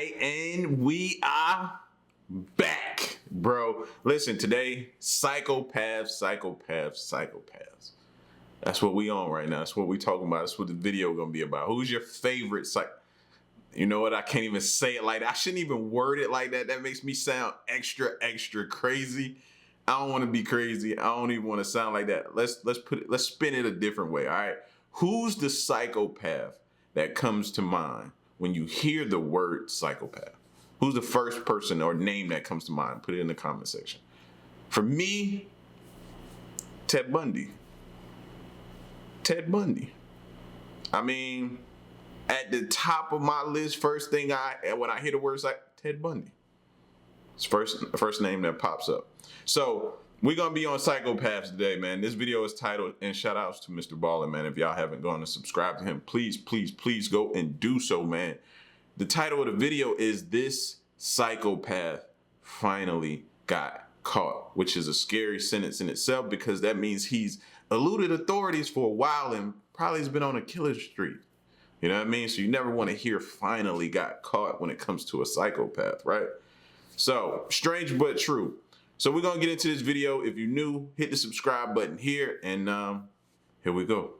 Alright, and we are back, bro. Listen, today, psychopaths. That's what we on right now. That's what we talking about. That's what the video gonna be about. Who's your favorite You know what? I can't even say it like that. I shouldn't even word it like that. That makes me sound extra crazy. I don't want to be crazy. I don't even want to sound like that. Let's spin it a different way. All right. Who's the psychopath that comes to mind when you hear the word psychopath? Who's the first person or name that comes to mind? Put it in the comment section. For me, Ted Bundy. I mean, at the top of my list, first thing when I hear the word Ted Bundy. It's first name that pops up. So we're gonna be on psychopaths today, man. This video is titled, and shout outs to Mr. Ballin, man. If y'all haven't gone to subscribe to him, please go and do so, man. The title of the video is "This Psychopath Finally Got Caught," which is a scary sentence in itself because that means he's eluded authorities for a while and probably has been on a killer streak. You know what I mean? So you never want to hear "finally got caught" when it comes to a psychopath, right? So strange but true. So we're gonna get into this video. If you're new, hit the subscribe button here, and here we go.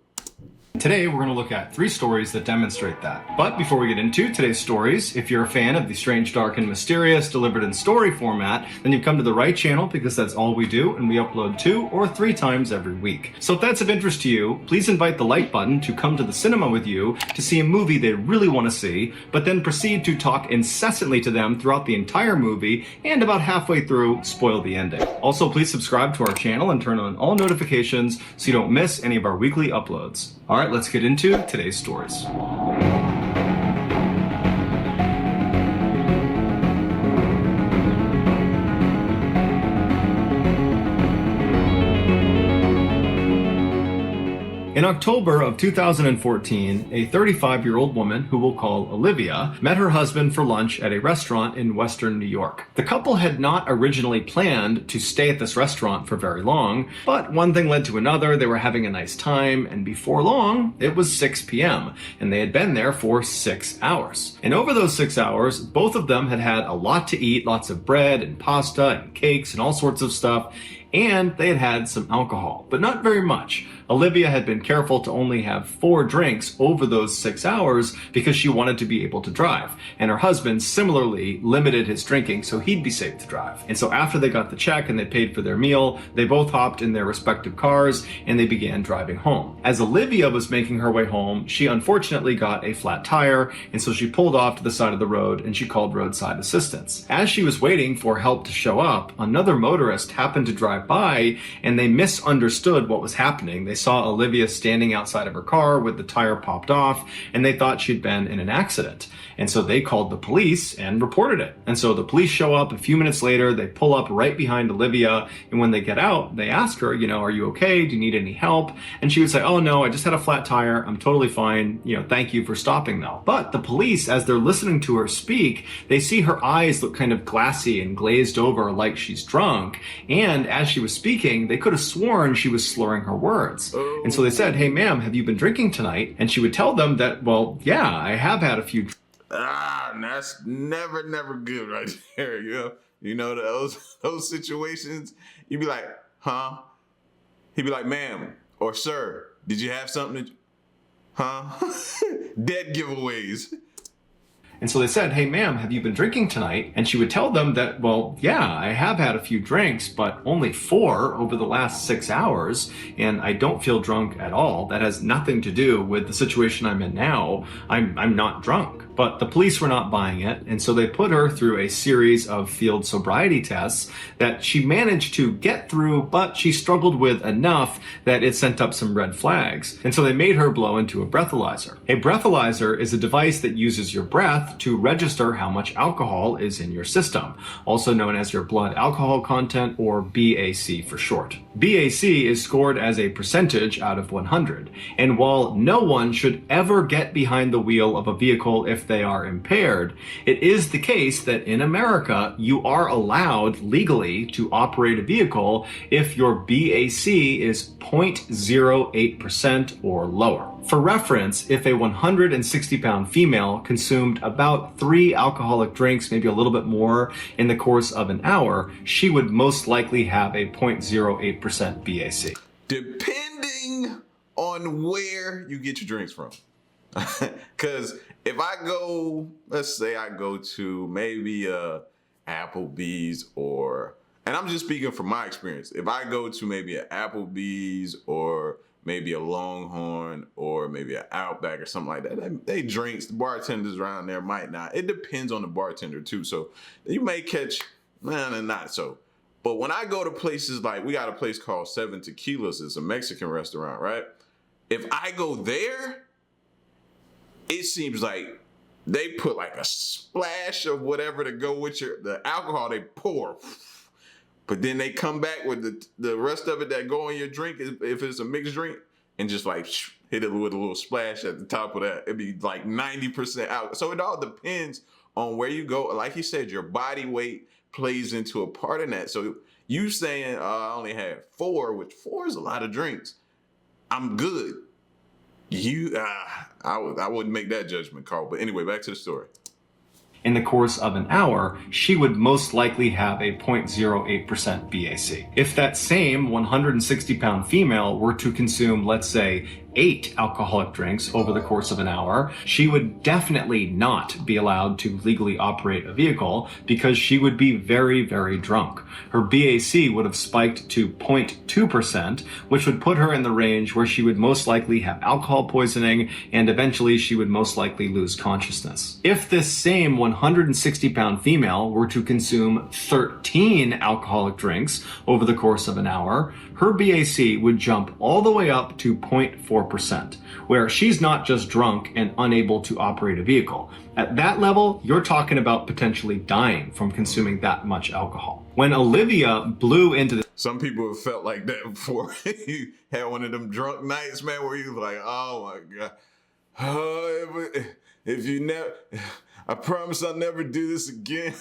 Today, we're going to look at 3 stories that demonstrate that. But before we get into today's stories, if you're a fan of the strange, dark, and mysterious delivered in story format, then you've come to the right channel because that's all we do, and we upload 2 or 3 times every week. So if that's of interest to you, please invite the like button to come to the cinema with you to see a movie they really want to see, but then proceed to talk incessantly to them throughout the entire movie, and about halfway through, spoil the ending. Also, please subscribe to our channel and turn on all notifications so you don't miss any of our weekly uploads. All right, let's get into today's stories. In October of 2014, a 35-year-old woman, who we'll call Olivia, met her husband for lunch at a restaurant in Western New York. The couple had not originally planned to stay at this restaurant for very long, but one thing led to another. They were having a nice time, and before long, it was 6 p.m., and they had been there for 6 hours. And over those 6 hours, both of them had had a lot to eat, lots of bread and pasta and cakes and all sorts of stuff, and they had had some alcohol, but not very much. Olivia had been careful to only have 4 drinks over those 6 hours because she wanted to be able to drive. And her husband similarly limited his drinking so he'd be safe to drive. And so after they got the check and they paid for their meal, they both hopped in their respective cars and they began driving home. As Olivia was making her way home, she unfortunately got a flat tire, and so she pulled off to the side of the road and she called roadside assistance. As she was waiting for help to show up, another motorist happened to drive by and they misunderstood what was happening. They saw Olivia standing outside of her car with the tire popped off, and they thought she'd been in an accident. And so they called the police and reported it. And so the police show up a few minutes later, they pull up right behind Olivia, and when they get out, they ask her, are you okay? Do you need any help? And she would say, oh no, I just had a flat tire. I'm totally fine. Thank you for stopping though. But the police, as they're listening to her speak, they see her eyes look kind of glassy and glazed over like she's drunk. And as she was speaking, they could have sworn she was slurring her words. And so they said, hey ma'am, have you been drinking tonight? And she would tell them that, well, yeah, I have had a few. That's never good right there. Those situations, you'd be like, huh? He'd be like, ma'am or sir, did you have something huh? Dead giveaways. And so they said, hey ma'am, have you been drinking tonight? And she would tell them that, well, yeah, I have had a few drinks, but only 4 over the last 6 hours, and I don't feel drunk at all. That has nothing to do with the situation I'm in now. I'm not drunk. But the police were not buying it, and so they put her through a series of field sobriety tests that she managed to get through, but she struggled with enough that it sent up some red flags. And so they made her blow into a breathalyzer. A breathalyzer is a device that uses your breath to register how much alcohol is in your system, also known as your blood alcohol content, or BAC for short. BAC is scored as a percentage out of 100, and while no one should ever get behind the wheel of a vehicle if if they are impaired, it is the case that in America, you are allowed legally to operate a vehicle if your BAC is 0.08% or lower. For reference, if a 160-pound female consumed about 3 alcoholic drinks, maybe a little bit more, in the course of an hour, she would most likely have a 0.08% BAC. Depending on where you get your drinks from. Because if I go, let's say I go to maybe Applebee's and I'm just speaking from my experience. If I go to maybe an Applebee's or maybe a Longhorn or maybe an Outback or something like that, they drinks, the bartenders around there might not. It depends on the bartender too. So you may catch, not so. But when I go to places like, we got a place called Seven Tequilas, it's a Mexican restaurant, right? If I go there, it seems like they put like a splash of whatever to go with the alcohol they pour. But then they come back with the rest of it that go in your drink, if it's a mixed drink, and just like hit it with a little splash at the top of that. It'd be like 90% out. So it all depends on where you go. Like you said, your body weight plays into a part in that. So you saying I only had 4, which 4 is a lot of drinks. I'm good. I wouldn't make that judgment call. But anyway, back to the story. In the course of an hour, she would most likely have a 0.08% BAC. If that same 160-pound female were to consume, let's say, 8 alcoholic drinks over the course of an hour, she would definitely not be allowed to legally operate a vehicle because she would be very, very drunk. Her BAC would have spiked to 0.2%, which would put her in the range where she would most likely have alcohol poisoning and eventually she would most likely lose consciousness. If this same 160-pound female were to consume 13 alcoholic drinks over the course of an hour, her BAC would jump all the way up to 0.4%, where she's not just drunk and unable to operate a vehicle. At that level, you're talking about potentially dying from consuming that much alcohol. When Olivia blew into the... Some people have felt like that before. You had one of them drunk nights, man, where you like, oh my God. Oh, if you never... I promise I'll never do this again.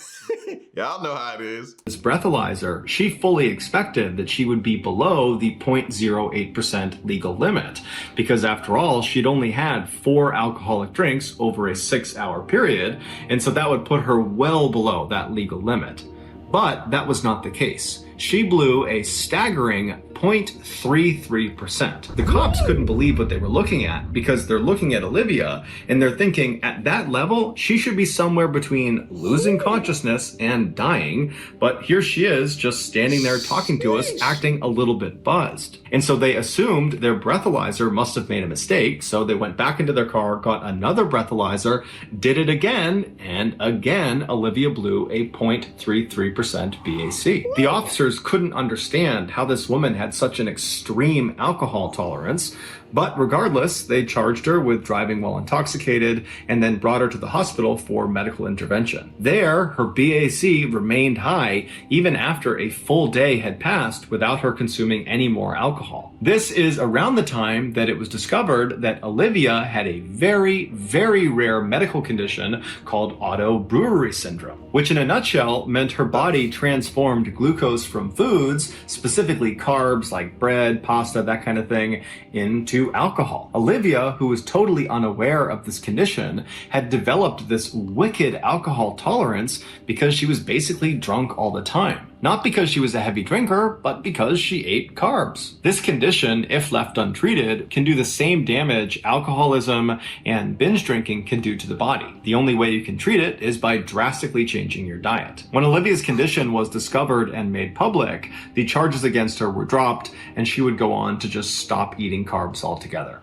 Y'all know how it is. This breathalyzer, she fully expected that she would be below the 0.08% legal limit because after all, she'd only had 4 alcoholic drinks over a 6-hour period, and so that would put her well below that legal limit. But that was not the case. She blew a staggering 0.33%. The cops couldn't believe what they were looking at because they're looking at Olivia and they're thinking at that level, she should be somewhere between losing consciousness and dying. But here she is just standing there talking to us, acting a little bit buzzed. And so they assumed their breathalyzer must have made a mistake. So they went back into their car, got another breathalyzer, did it again. And again, Olivia blew a 0.33% BAC. The officers couldn't understand how this woman had such an extreme alcohol tolerance, but regardless, they charged her with driving while intoxicated and then brought her to the hospital for medical intervention. There, her BAC remained high even after a full day had passed without her consuming any more alcohol. This is around the time that it was discovered that Olivia had a very, very rare medical condition called autobrewery syndrome, which in a nutshell meant her body transformed glucose from foods, specifically carbs like bread, pasta, that kind of thing, into alcohol. Olivia, who was totally unaware of this condition, had developed this wicked alcohol tolerance because she was basically drunk all the time. Not because she was a heavy drinker, but because she ate carbs. This condition, if left untreated, can do the same damage alcoholism and binge drinking can do to the body. The only way you can treat it is by drastically changing your diet. When Olivia's condition was discovered and made public, the charges against her were dropped, and she would go on to just stop eating carbs altogether.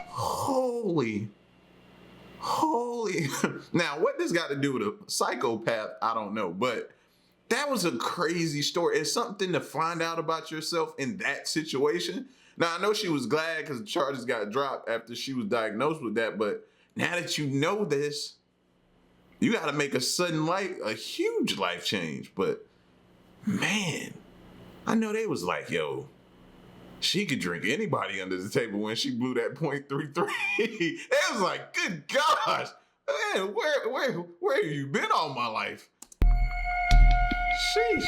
Holy. Now, what this got to do with a psychopath, I don't know, but that was a crazy story. It's something to find out about yourself in that situation. Now, I know she was glad because the charges got dropped after she was diagnosed with that, but now that you know this, you got to make a huge life change. But man, I know they was like, yo, she could drink anybody under the table when she blew that 0.33. It was like, good gosh, Man, where have you been all my life? Sheesh.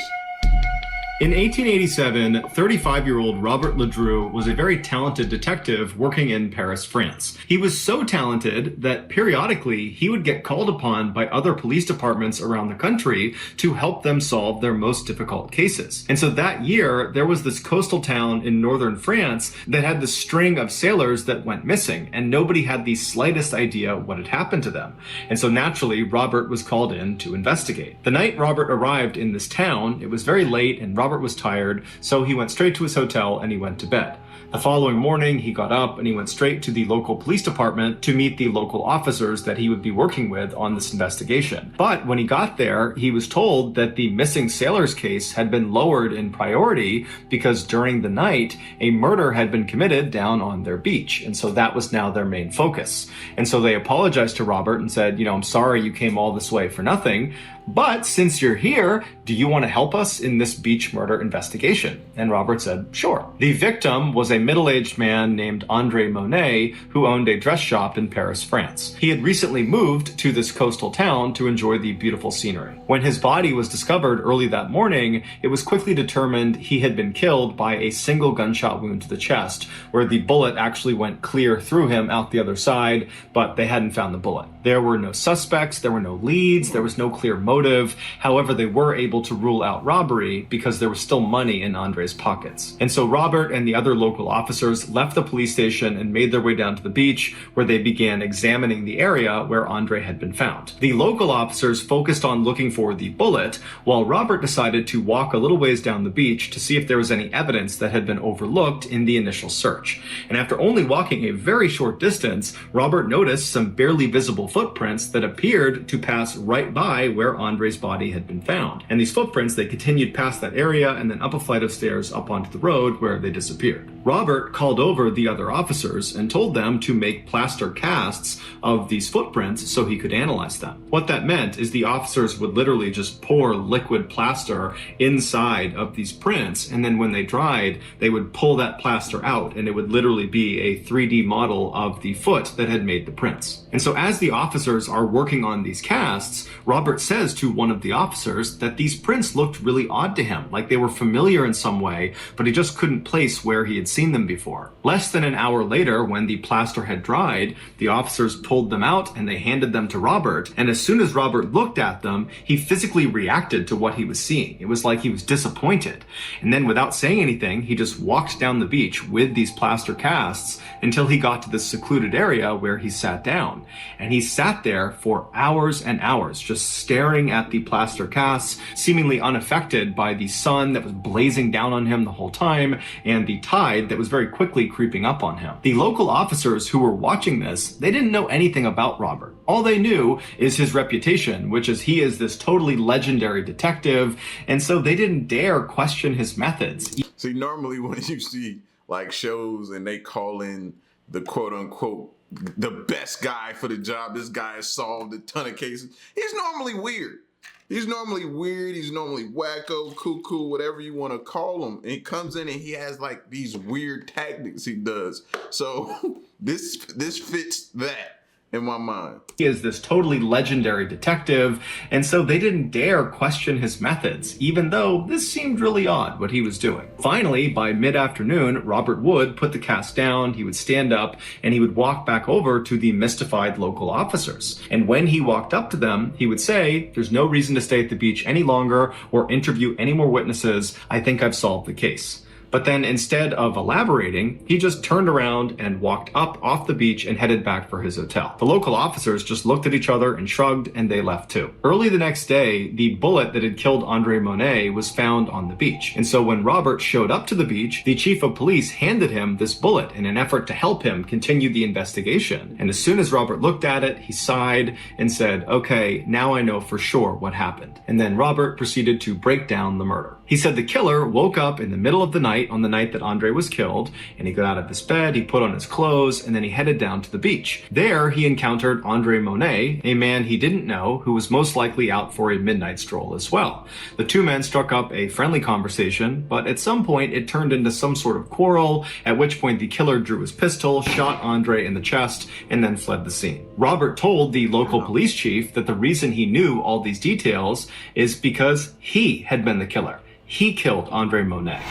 In 1887, 35-year-old Robert Ledru was a very talented detective working in Paris, France. He was so talented that periodically he would get called upon by other police departments around the country to help them solve their most difficult cases. And so that year, there was this coastal town in northern France that had this string of sailors that went missing, and nobody had the slightest idea what had happened to them. And so naturally, Robert was called in to investigate. The night Robert arrived in this town, it was very late and Robert was tired, so he went straight to his hotel and he went to bed. The following morning, he got up and he went straight to the local police department to meet the local officers that he would be working with on this investigation. But when he got there, he was told that the missing sailors case had been lowered in priority because during the night, a murder had been committed down on their beach. And so that was now their main focus. And so they apologized to Robert and said, I'm sorry you came all this way for nothing. But since you're here, do you want to help us in this beach murder investigation? And Robert said, sure. The victim was a middle-aged man named Andre Monet, who owned a dress shop in Paris, France. He had recently moved to this coastal town to enjoy the beautiful scenery. When his body was discovered early that morning, it was quickly determined he had been killed by a single gunshot wound to the chest, where the bullet actually went clear through him out the other side, but they hadn't found the bullet. There were no suspects, there were no leads, there was no clear motive. However, they were able to rule out robbery because there was still money in Andre's pockets. And so Robert and the other local officers left the police station and made their way down to the beach, where they began examining the area where Andre had been found. The local officers focused on looking for the bullet, while Robert decided to walk a little ways down the beach to see if there was any evidence that had been overlooked in the initial search. And after only walking a very short distance, Robert noticed some barely visible footprints that appeared to pass right by where Andre's body had been found. And these footprints, they continued past that area and then up a flight of stairs up onto the road where they disappeared. Robert called over the other officers and told them to make plaster casts of these footprints so he could analyze them. What that meant is the officers would literally just pour liquid plaster inside of these prints, and then when they dried, they would pull that plaster out and it would literally be a 3D model of the foot that had made the prints. And so as the officers are working on these casts, Robert says to one of the officers that these prints looked really odd to him, like they were familiar in some way, but he just couldn't place where he had seen them before. Less than an hour later, when the plaster had dried, the officers pulled them out and they handed them to Robert, and as soon as Robert looked at them, he physically reacted to what he was seeing. It was like he was disappointed. And then without saying anything, he just walked down the beach with these plaster casts until he got to this secluded area where he sat down. And he sat there for hours and hours, just staring at the plaster casts, seemingly unaffected by the sun that was blazing down on him the whole time and the tide that was very quickly creeping up on him. The local officers who were watching this, they didn't know anything about Robert. All they knew is his reputation, which is he is this totally legendary detective, and so they didn't dare question his methods. See, normally when you see like shows and they call in the quote unquote the best guy for the job, this guy has solved a ton of cases, he's normally weird. He's normally wacko, cuckoo, whatever you want to call him. And he comes in and he has like these weird tactics he does. So this fits that in my mind. He is this totally legendary detective, and so they didn't dare question his methods, even though this seemed really odd what he was doing. Finally, by mid-afternoon, Robert would put the cast down, he would stand up, and he would walk back over to the mystified local officers. And when he walked up to them, he would say, "There's no reason to stay at the beach any longer or interview any more witnesses. I think I've solved the case." But then instead of elaborating, he just turned around and walked up off the beach and headed back for his hotel. The local officers just looked at each other and shrugged, and they left too. Early the next day, the bullet that had killed Andre Monet was found on the beach. And so when Robert showed up to the beach, the chief of police handed him this bullet in an effort to help him continue the investigation. And as soon as Robert looked at it, he sighed and said, "Okay, now I know for sure what happened." And then Robert proceeded to break down the murder. He said the killer woke up in the middle of the night night on the night that Andre was killed, and he got out of his bed, he put on his clothes, and then he headed down to the beach. There, he encountered Andre Monet, a man he didn't know who was most likely out for a midnight stroll as well. The two men struck up a friendly conversation, but at some point it turned into some sort of quarrel, at which point the killer drew his pistol, shot Andre in the chest, and then fled the scene. Robert told the local police chief that the reason he knew all these details is because he had been the killer. He killed Andre Monet.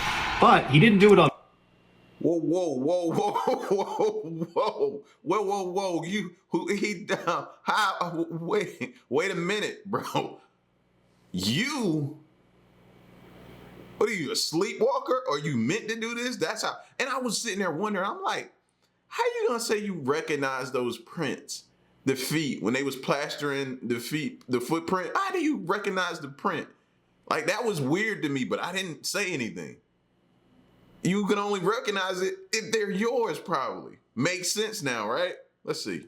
But he didn't do it on... Whoa, whoa, whoa, whoa, whoa, whoa, whoa, whoa, whoa, wait a minute, bro. What are you, a sleepwalker? Or you meant to do this? That's how, and I was sitting there wondering, I'm like, how you gonna say you recognize those prints? The feet, when they was plastering the feet, the footprint, how do you recognize the print? Like, that was weird to me, but I didn't say anything. You can only recognize it if they're yours, probably. Makes sense now, right? Let's see.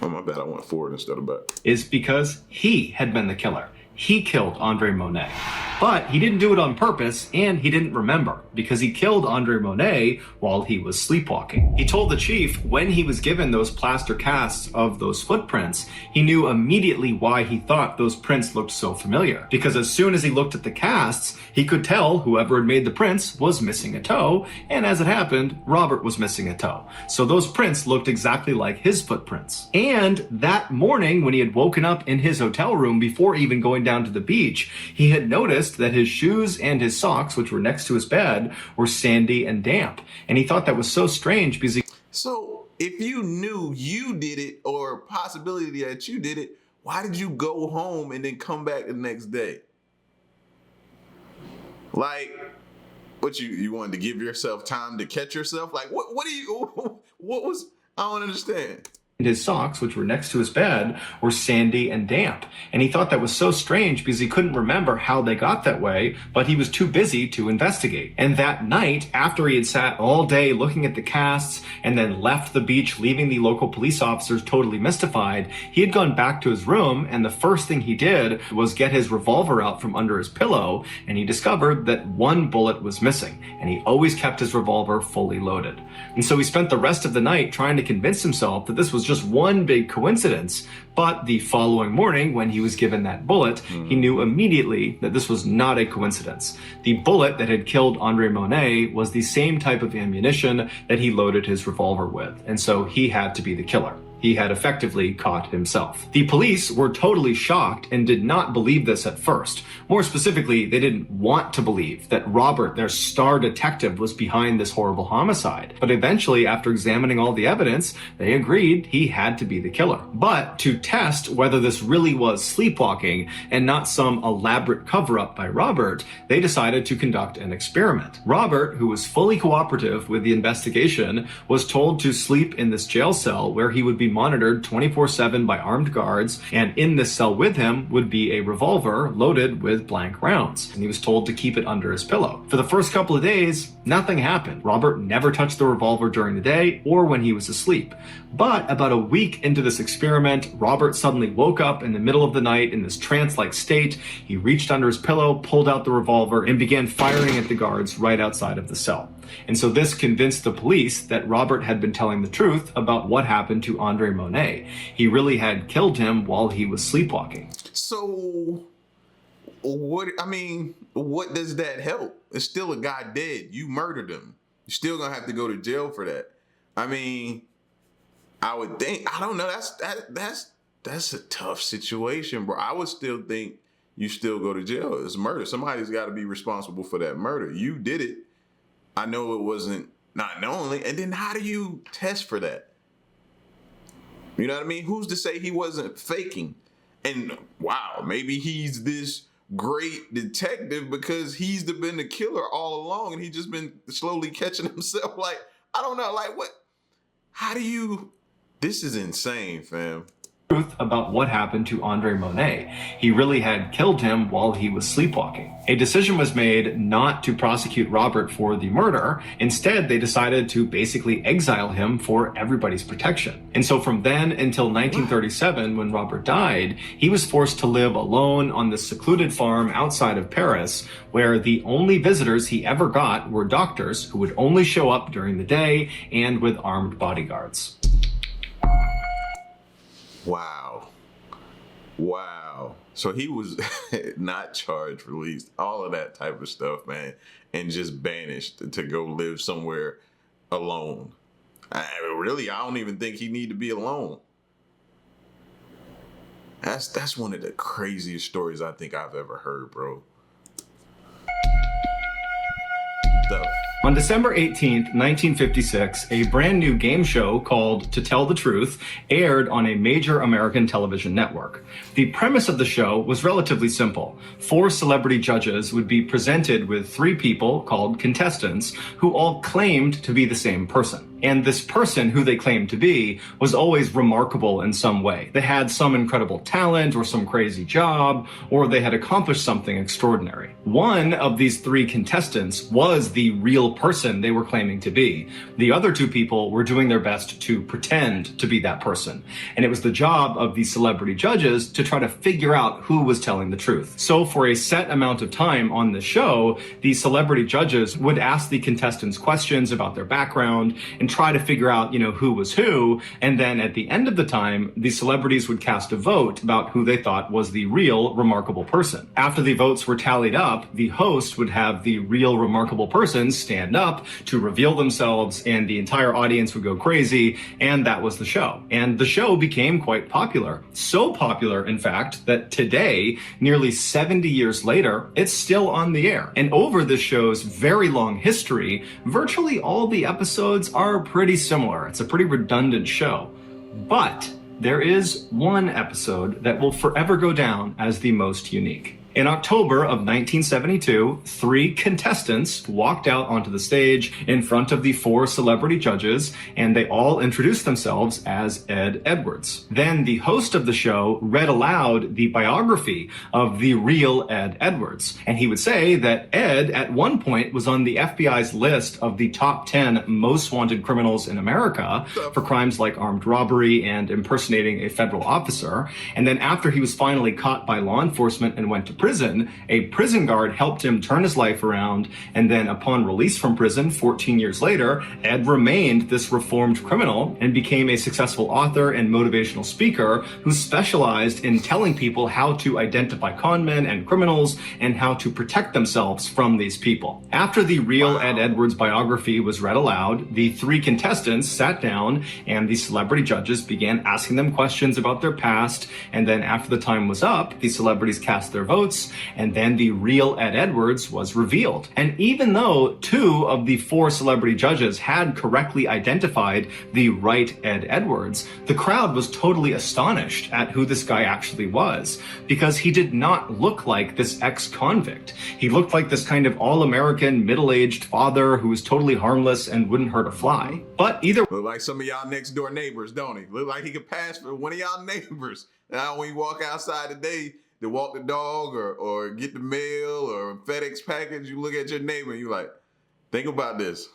Oh, my bad, I went forward instead of back. Is because he had been the killer. He killed Andre Monet. But he didn't do it on purpose, and he didn't remember, because he killed Andre Monet while he was sleepwalking. He told the chief when he was given those plaster casts of those footprints, he knew immediately why he thought those prints looked so familiar. Because as soon as he looked at the casts, he could tell whoever had made the prints was missing a toe, and as it happened, Robert was missing a toe. So those prints looked exactly like his footprints. And that morning, when he had woken up in his hotel room before even going down to the beach, he had noticed that his shoes and his socks, which were next to his bed, were sandy and damp. And he thought that was so strange because So if you knew you did it, or possibility that you did it, why did you go home and then come back the next day? Like, what, you wanted to give yourself time to catch yourself? Like, what was, I don't understand. His socks, which were next to his bed, were sandy and damp. And he thought that was so strange because he couldn't remember how they got that way, but he was too busy to investigate. And that night, after he had sat all day looking at the casts and then left the beach, leaving the local police officers totally mystified, he had gone back to his room, and the first thing he did was get his revolver out from under his pillow, and he discovered that one bullet was missing, and he always kept his revolver fully loaded. And so he spent the rest of the night trying to convince himself that this was just one big coincidence. But the following morning, when he was given that bullet, he knew immediately that this was not a coincidence. The bullet that had killed Andre Monet was the same type of ammunition that he loaded his revolver with. And so he had to be the killer. He had effectively caught himself. The police were totally shocked and did not believe this at first. More specifically, they didn't want to believe that Robert, their star detective, was behind this horrible homicide. But eventually, after examining all the evidence, they agreed he had to be the killer. But to test whether this really was sleepwalking and not some elaborate cover-up by Robert, they decided to conduct an experiment. Robert, who was fully cooperative with the investigation, was told to sleep in this jail cell where he would be monitored 24/7 by armed guards, and in this cell with him would be a revolver loaded with blank rounds, and he was told to keep it under his pillow. For the first couple of days, nothing happened. Robert never touched the revolver during the day or when he was asleep. But about a week into this experiment, Robert suddenly woke up in the middle of the night in this trance-like state. He reached under his pillow, pulled out the revolver, and began firing at the guards right outside of the cell. And so this convinced the police that Robert had been telling the truth about what happened to Andre Monet. He really had killed him while he was sleepwalking. So, what does that help? It's still a guy dead. You murdered him. You're still gonna have to go to jail for that. I mean, I would think, I don't know, that's a tough situation, bro. I would still think you still go to jail. It's murder. Somebody's got to be responsible for that murder. You did it. I know it wasn't not knowingly. And then how do you test for that? You know what I mean? Who's to say he wasn't faking? And wow, maybe he's this great detective because he's been the killer all along, and he's just been slowly catching himself. Like, I don't know, like what? How do you? This is insane, fam. truth about what happened to Andre Monet. He really had killed him while he was sleepwalking. A decision was made not to prosecute Robert for the murder. Instead, they decided to basically exile him for everybody's protection. And so from then until 1937, when Robert died, he was forced to live alone on this secluded farm outside of Paris, where the only visitors he ever got were doctors who would only show up during the day and with armed bodyguards. Wow. Wow. So he was not charged, released, all of that type of stuff, man, and just banished to go live somewhere alone. I don't even think he need to be alone. That's one of the craziest stories I think I've ever heard, bro. On December 18th, 1956, a brand new game show called To Tell the Truth aired on a major American television network. The premise of the show was relatively simple. 4 celebrity judges would be presented with 3 people called contestants who all claimed to be the same person. And this person who they claimed to be was always remarkable in some way. They had some incredible talent or some crazy job, or they had accomplished something extraordinary. One of these 3 contestants was the real person they were claiming to be. The other 2 people were doing their best to pretend to be that person. And it was the job of the celebrity judges to try to figure out who was telling the truth. So for a set amount of time on the show, the celebrity judges would ask the contestants questions about their background and try to figure out, who was who. And then at the end of the time, the celebrities would cast a vote about who they thought was the real remarkable person. After the votes were tallied up, the host would have the real remarkable person stand up to reveal themselves, and the entire audience would go crazy, and that was the show. And the show became quite popular. So popular, in fact, that today, nearly 70 years later, it's still on the air. And over this show's very long history, virtually all the episodes are pretty similar. It's a pretty redundant show. But there is one episode that will forever go down as the most unique. In October of 1972, 3 contestants walked out onto the stage in front of the 4 celebrity judges, and they all introduced themselves as Ed Edwards. Then the host of the show read aloud the biography of the real Ed Edwards, and he would say that Ed at one point was on the FBI's list of the top 10 most wanted criminals in America for crimes like armed robbery and impersonating a federal officer. And then after he was finally caught by law enforcement and went to prison, a prison guard helped him turn his life around, and then upon release from prison 14 years later, Ed remained this reformed criminal and became a successful author and motivational speaker who specialized in telling people how to identify con men and criminals and how to protect themselves from these people. After the real Ed Edwards biography was read aloud, the 3 contestants sat down and the celebrity judges began asking them questions about their past, and then after the time was up, the celebrities cast their votes, and then the real Ed Edwards was revealed. And even though 2 of the 4 celebrity judges had correctly identified the right Ed Edwards, the crowd was totally astonished at who this guy actually was, because he did not look like this ex-convict. He looked like this kind of all-American middle-aged father who was totally harmless and wouldn't hurt a fly. But either Look like some of y'all next door neighbors, don't he? Look like he could pass for one of y'all neighbors. Now when you walk outside today to walk the dog or get the mail or FedEx package, you look at your neighbor and you like, think about this.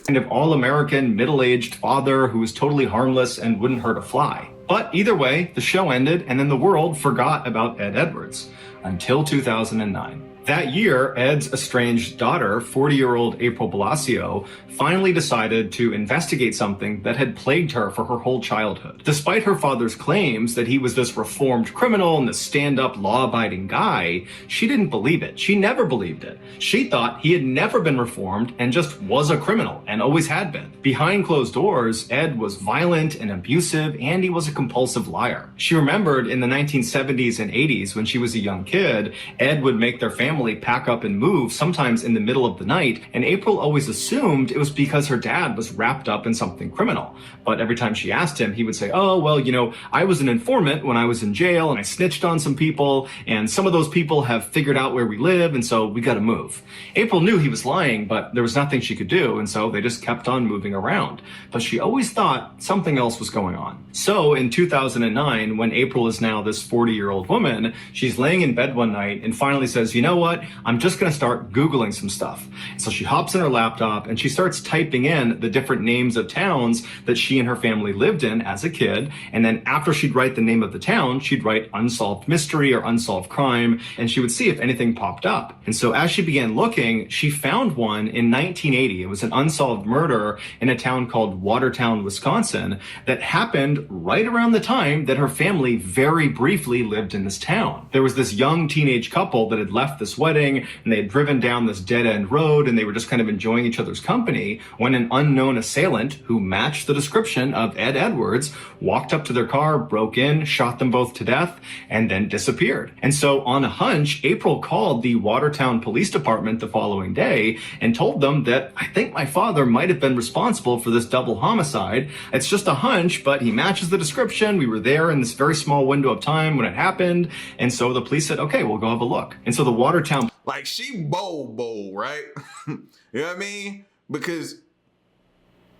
kind of all-American middle-aged father who was totally harmless and wouldn't hurt a fly. But either way, the show ended and then the world forgot about Ed Edwards until 2009. That year, Ed's estranged daughter, 40-year-old April Blasio, finally decided to investigate something that had plagued her for her whole childhood. Despite her father's claims that he was this reformed criminal and this stand-up, law-abiding guy, she didn't believe it. She never believed it. She thought he had never been reformed and just was a criminal, and always had been. Behind closed doors, Ed was violent and abusive, and he was a compulsive liar. She remembered in the 1970s and 80s when she was a young kid, Ed would make their family family pack up and move sometimes in the middle of the night, and April always assumed it was because her dad was wrapped up in something criminal. But every time she asked him, he would say, oh, well, I was an informant when I was in jail and I snitched on some people, and some of those people have figured out where we live, and so we got to move. April knew he was lying, but there was nothing she could do, and so they just kept on moving around. But she always thought something else was going on. So in 2009, when April is now this 40-year-old woman, she's laying in bed one night and finally says, you know what? I'm just going to start Googling some stuff. So she hops in her laptop and she starts typing in the different names of towns that she and her family lived in as a kid. And then after she'd write the name of the town, she'd write unsolved mystery or unsolved crime, and she would see if anything popped up. And so as she began looking, she found one in 1980. It was an unsolved murder in a town called Watertown, Wisconsin, that happened right around the time that her family very briefly lived in this town. There was this young teenage couple that had left this wedding, and they had driven down this dead-end road, and they were just kind of enjoying each other's company when an unknown assailant who matched the description of Ed Edwards walked up to their car, broke in, shot them both to death, and then disappeared. And so on a hunch, April called the Watertown Police Department the following day and told them that, I think my father might have been responsible for this double homicide. It's just a hunch, but he matches the description. We were there in this very small window of time when it happened. And so the police said, okay, we'll go have a look. And so the Watertown... Like, she bold, right? You know what I mean? Because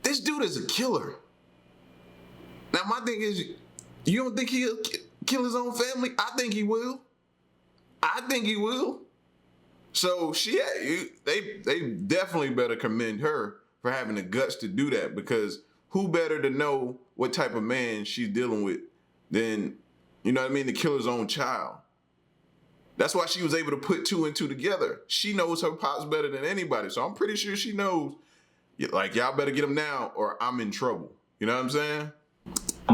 this dude is a killer. Now, my thing is, you don't think he'll kill his own family? I think he will. I think he will. So they definitely better commend her for having the guts to do that, because who better to know what type of man she's dealing with than, to kill his own child. That's why she was able to put two and two together. She knows her pops better than anybody. So I'm pretty sure she knows, like, y'all better get him now or I'm in trouble. You know what I'm saying?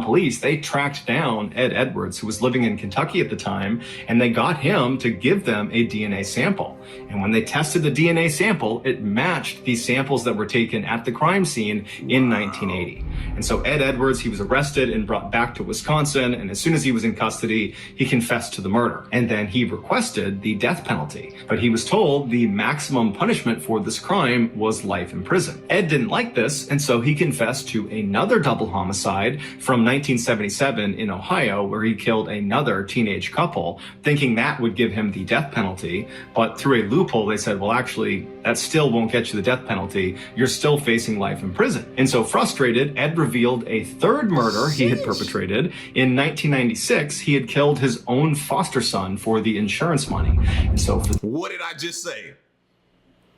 Police, they tracked down Ed Edwards, who was living in Kentucky at the time, and they got him to give them a DNA sample. And when they tested the DNA sample, it matched the samples that were taken at the crime scene in 1980. And so Ed Edwards, he was arrested and brought back to Wisconsin, and as soon as he was in custody, he confessed to the murder. And then he requested the death penalty. But he was told the maximum punishment for this crime was life in prison. Ed didn't like this, and so he confessed to another double homicide from 1977 in Ohio, where he killed another teenage couple, thinking that would give him the death penalty. But through a loophole, they said, well, actually, that still won't get you the death penalty. You're still facing life in prison. And so frustrated, Ed revealed a third murder he had perpetrated. In 1996, he had killed his own foster son for the insurance money. And so what did I just say?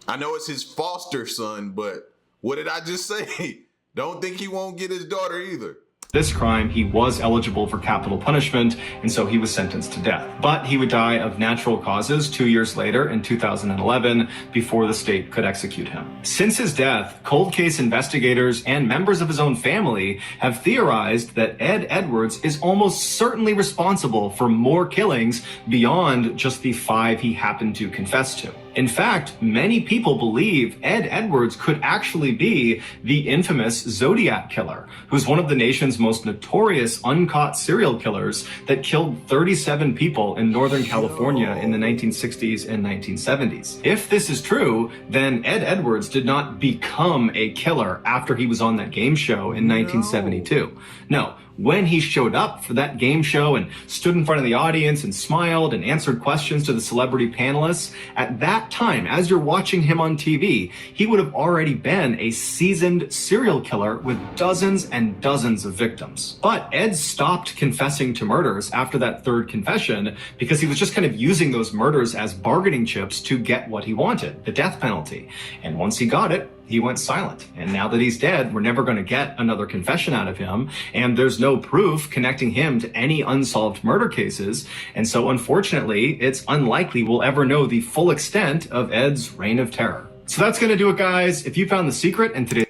I know it's his foster son, but what did I just say? Don't think he won't get his daughter either. This crime, he was eligible for capital punishment, and so he was sentenced to death. But he would die of natural causes 2 years later in 2011 before the state could execute him. Since his death, cold case investigators and members of his own family have theorized that Ed Edwards is almost certainly responsible for more killings beyond just the 5 he happened to confess to. In fact, many people believe Ed Edwards could actually be the infamous Zodiac killer, who's one of the nation's most notorious uncaught serial killers that killed 37 people in Northern California in the 1960s and 1970s. If this is true, then Ed Edwards did not become a killer after he was on that game show in 1972. No. When he showed up for that game show and stood in front of the audience and smiled and answered questions to the celebrity panelists, at that time, as you're watching him on TV, he would have already been a seasoned serial killer with dozens and dozens of victims. But Ed stopped confessing to murders after that third confession because he was just kind of using those murders as bargaining chips to get what he wanted, the death penalty. And once he got it, he went silent. And now that he's dead, we're never going to get another confession out of him. And there's no proof connecting him to any unsolved murder cases. And so unfortunately, it's unlikely we'll ever know the full extent of Ed's reign of terror. So that's going to do it, guys. If you found the secret in today.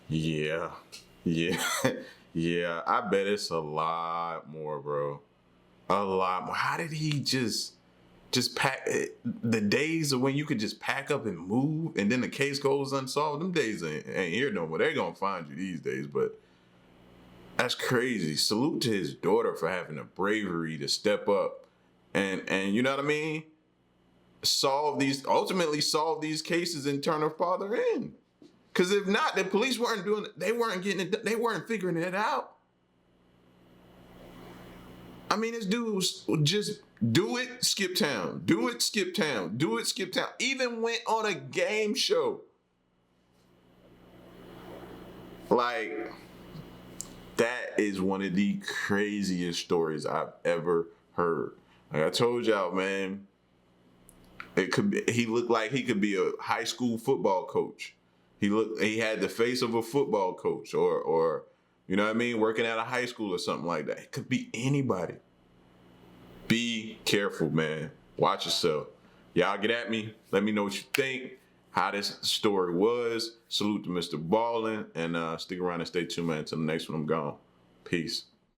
Yeah. Yeah. I bet it's a lot more, bro. A lot more. How did he just pack the days of when you could just pack up and move and then the case goes unsolved? Them days ain't here no more. They're gonna find you these days, but that's crazy. Salute to his daughter for having the bravery to step up and you know what I mean? ultimately solve these cases and turn her father in. Because if not, the police weren't doing it. They weren't getting it. They weren't figuring it out. I mean, this dude was just do it, skip town. Do it, skip town. Do it, skip town. Even went on a game show. Like, that is one of the craziest stories I've ever heard. Like I told y'all, man, he looked like he could be a high school football coach. He had the face of a football coach or you know what I mean, working at a high school or something like that. It could be anybody. Be careful, man. Watch yourself. Y'all get at me. Let me know what you think, how this story was. Salute to Mr. Ballin, and stick around and stay tuned, man. Until the next one, I'm gone. Peace.